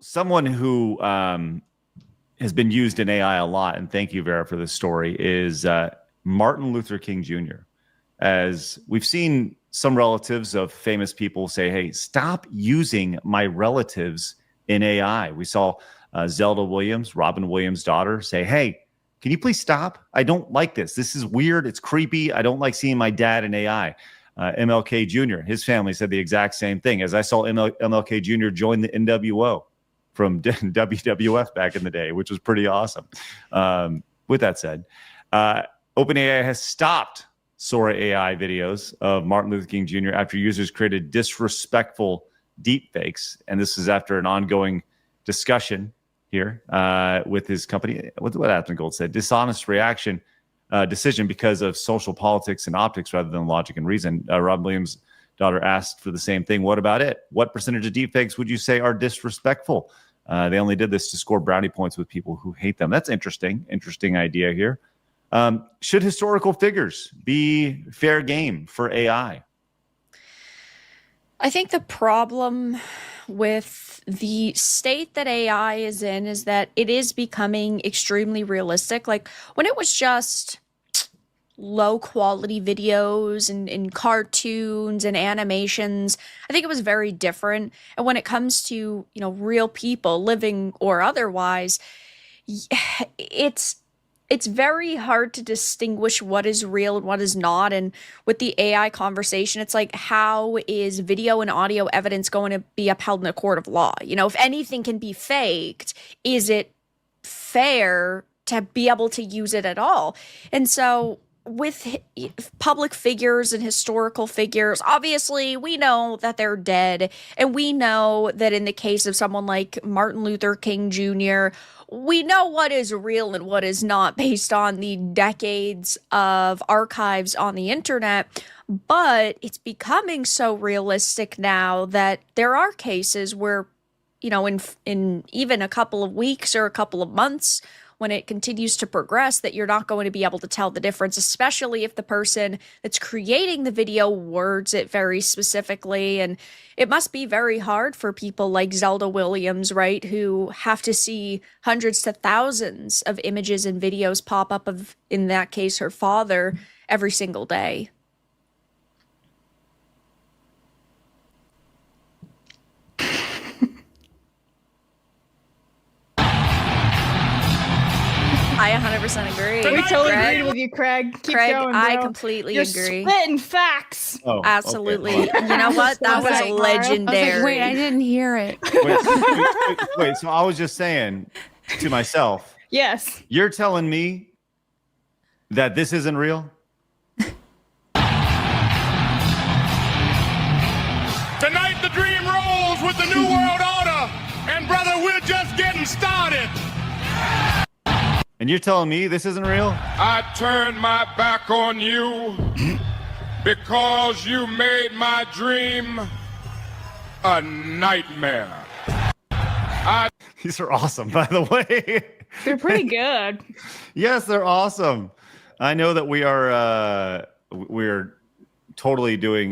someone who has been used in AI a lot, and thank you, Vera, for this story, is Martin Luther King Jr. As we've seen some relatives of famous people say, hey, stop using my relatives in AI. We saw Zelda Williams, Robin Williams' daughter, say, hey, can you please stop? I don't like this. This is weird. It's creepy. I don't like seeing my dad in AI. MLK Jr., his family said the exact same thing. As I saw MLK Jr. join the NWO from WWF back in the day, which was pretty awesome. With that said, OpenAI has stopped Sora AI videos of Martin Luther King Jr. after users created disrespectful deepfakes. And this is after an ongoing discussion here with his company. What Gold said, dishonest decision because of social politics and optics rather than logic and reason. Rob Williams' daughter asked for the same thing. What about it? What percentage of deepfakes would you say are disrespectful? They only did this to score brownie points with people who hate them. That's interesting. Interesting idea here. Should historical figures be fair game for AI? I think the problem with the state that AI is in is that it is becoming extremely realistic. Like when it was just low quality videos and cartoons and animations, I think it was very different. And when it comes to, real people, living or otherwise, it's very hard to distinguish what is real and what is not. And with the AI conversation, it's like, how is video and audio evidence going to be upheld in a court of law? If anything can be faked, is it fair to be able to use it at all? And so with public figures and historical figures, obviously we know that they're dead. And we know that in the case of someone like Martin Luther King Jr., we know what is real and what is not based on the decades of archives on the internet. But it's becoming so realistic now that there are cases where, in even a couple of weeks or a couple of months, when it continues to progress, that you're not going to be able to tell the difference, especially if the person that's creating the video words it very specifically. And it must be very hard for people like Zelda Williams, right, who have to see hundreds to thousands of images and videos pop up of, in that case, her father every single day. I 100% agree. We totally agree with you, Craig. Keep going, bro. I completely You're agree. Spitting facts. Oh, absolutely. Okay. You know what? That was legendary. I was like, wait, I didn't hear it. Wait, so I was just saying to myself, yes. You're telling me that this isn't real? Tonight the dream rolls with the New World Order. And brother, we're just getting started. And you're telling me this isn't real? I turned my back on you because you made my dream a nightmare. These are awesome, by the way. They're pretty good. Yes, they're awesome. I know that we're totally doing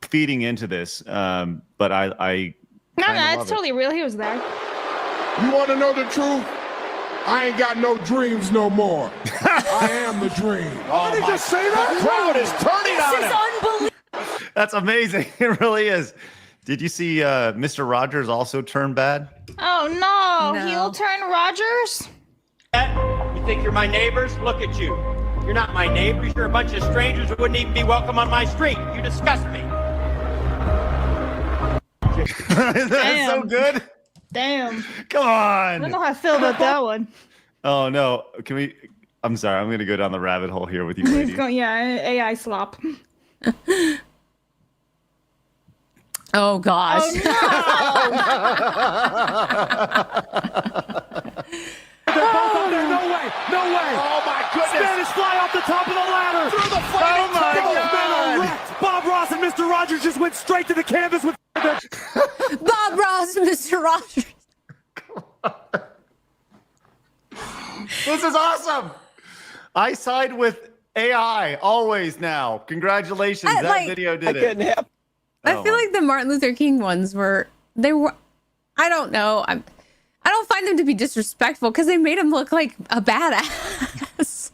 feeding into this, but I no, it's totally real. He was there. You want to know the truth? I ain't got no dreams no more. I am the dream. Did he just say that? The crowd is turning on him. This is unbelievable. That's amazing. It really is. Did you see Mr. Rogers also turn bad? Oh, no. He'll turn Rogers? You think you're my neighbors? Look at you. You're not my neighbors. You're a bunch of strangers who wouldn't even be welcome on my street. You disgust me. That's so good. Damn. Come on. I don't know how I feel about that one. Oh, no. Can we? I'm sorry. I'm going to go down the rabbit hole here with you, He's lady. going, AI slop. Oh, gosh. Oh, They're both up there. No way. No way. Oh my goodness. Spanish fly off the top of the ladder. Through the Oh fighting my table. God. Bob Ross and Mr. Rogers just went straight to the canvas with Bob Ross, Mr. Rogers. This is awesome. I side with AI always now. Congratulations. That video did it. I feel like the Martin Luther King ones I don't know. I don't find them to be disrespectful because they made him look like a badass.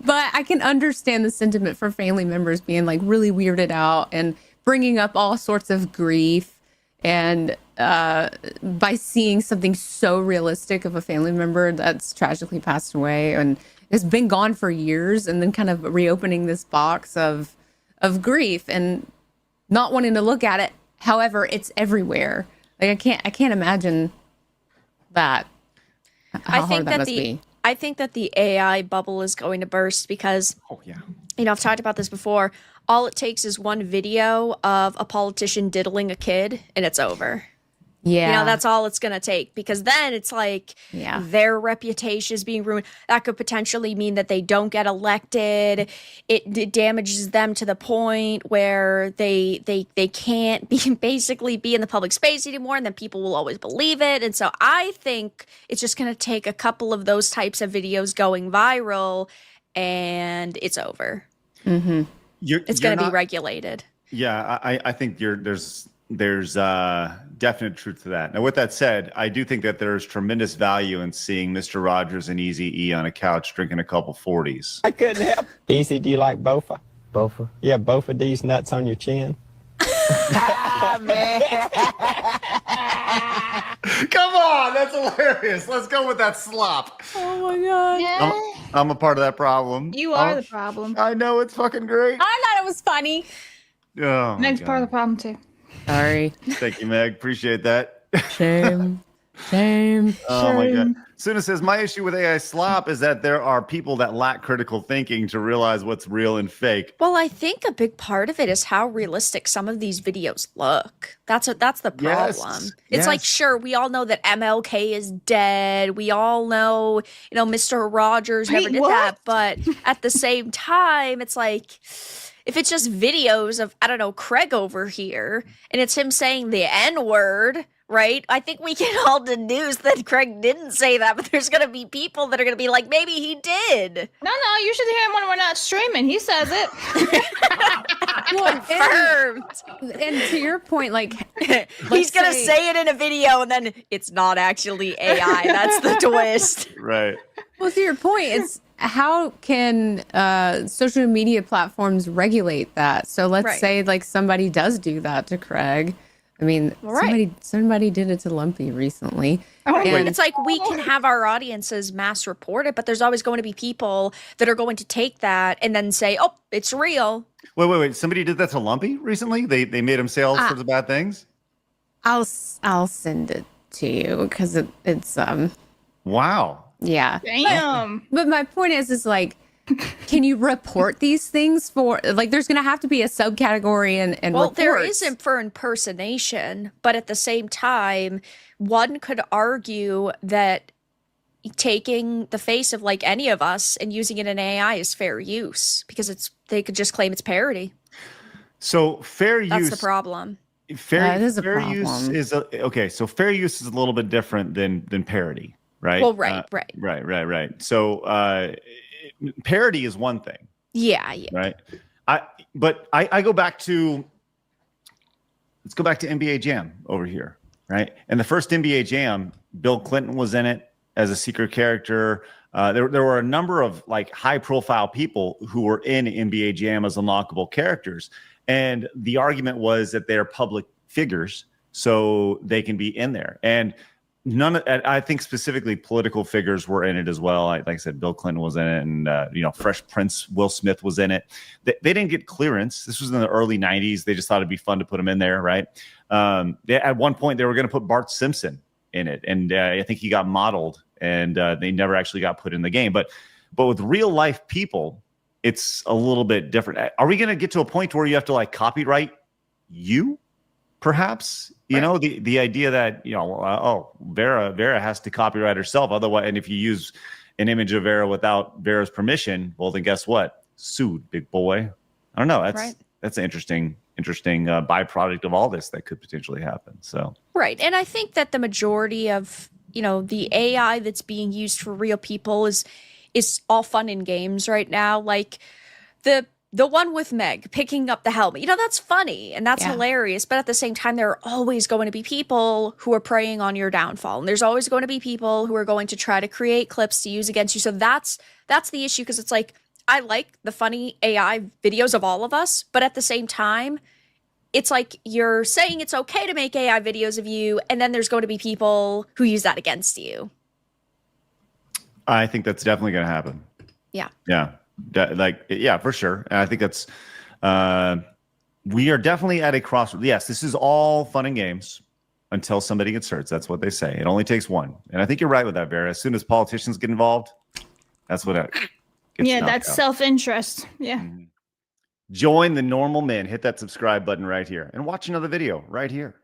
But I can understand the sentiment for family members being like really weirded out and bringing up all sorts of grief. And by seeing something so realistic of a family member that's tragically passed away and has been gone for years, and then kind of reopening this box of grief and not wanting to look at it. However, it's everywhere. Like I can't imagine that. How hard that must be. I think that the AI bubble is going to burst because, I've talked about this before. All it takes is one video of a politician diddling a kid and it's over. Yeah. That's all it's going to take, because then it's like their reputation is being ruined. That could potentially mean that they don't get elected. It damages them to the point where they can't basically be in the public space anymore, and then people will always believe it. And so I think it's just going to take a couple of those types of videos going viral and it's over. Mm-hmm. It's going to be regulated. Yeah, I think there's definite truth to that. Now, with that said, I do think that there's tremendous value in seeing Mr. Rogers and Easy E on a couch drinking a couple 40s. I couldn't help. Easy, do you like bofa? Bofa? Yeah, both of these nuts on your chin. Man. Come on, that's hilarious. Let's go with that slop. Oh my god. Yeah. I'm a part of that problem. You are the problem. I know, it's fucking great. I thought it was funny. Oh, Meg's part of the problem too. Sorry. Thank you, Meg. Appreciate that. Shame. Oh my god. Suna says, my issue with AI slop is that there are people that lack critical thinking to realize what's real and fake. Well, I think a big part of it is how realistic some of these videos look. That's the problem. Yes. It's like, sure, we all know that MLK is dead. We all know, Mr. Rogers never did that. But at the same time, it's like, if it's just videos of, I don't know, Craig over here, and it's him saying the N-word, right? I think we can all deduce that Craig didn't say that, but there's going to be people that are going to be like, maybe he did. No, you should hear him when we're not streaming. He says it. Confirmed. And to your point, like, he's going to say it in a video and then it's not actually AI. That's the twist. Right. Well, to your point, it's how can social media platforms regulate that? So let's say like somebody does do that to Craig. I mean, somebody did it to Lumpy recently. And it's like we can have our audiences mass report it, but there's always going to be people that are going to take that and then say, oh, it's real. Wait. Somebody did that to Lumpy recently? They made him say all sorts of bad things? I'll send it to you because it's Wow. Yeah. Damn. But my point is like, can you report these things for, like, there's going to have to be a subcategory and well, reports. there isn't for impersonation, but at the same time, one could argue that taking the face of like any of us and using it in AI is fair use because they could just claim it's parody. So fair use. That's the problem. That is a fair problem. use is okay. So fair use is a little bit different than parody, right? Well, right. So parody is one thing. Yeah. Right. I go back to, let's go back to NBA Jam over here, right? And the first NBA Jam, Bill Clinton was in it as a secret character. There were a number of like high profile people who were in NBA Jam as unlockable characters. And the argument was that they're public figures, so they can be in there. And I think specifically political figures were in it as well. Like I said, Bill Clinton was in it, and Fresh Prince Will Smith was in it. They didn't get clearance. This was in the early '90s. They just thought it'd be fun to put him in there, right? At one point, they were going to put Bart Simpson in it, and I think he got modeled, and they never actually got put in the game. But with real life people, it's a little bit different. Are we going to get to a point where you have to like copyright you? Perhaps, the idea that, Vera has to copyright herself. Otherwise, and if you use an image of Vera without Vera's permission, well, then guess what? Sued, big boy. I don't know. That's an interesting byproduct of all this that could potentially happen. So right. And I think that the majority of, the AI that's being used for real people is all fun and games right now. Like the the one with Meg picking up the helmet, that's funny and that's Yeah. hilarious. But at the same time, there are always going to be people who are preying on your downfall. And there's always going to be people who are going to try to create clips to use against you. So that's the issue, because it's like, I like the funny AI videos of all of us, but at the same time, it's like you're saying it's okay to make AI videos of you, and then there's going to be people who use that against you. I think that's definitely going to happen. Yeah. Yeah. Yeah, for sure. And I think that's, we are definitely at a crossroads. Yes, this is all fun and games until somebody gets hurt. That's what they say. It only takes one. And I think you're right with that, Vera. As soon as politicians get involved, that's what it gets Yeah, knocked that's out. self-interest. Yeah. Join the normal men. Hit that subscribe button right here and watch another video right here.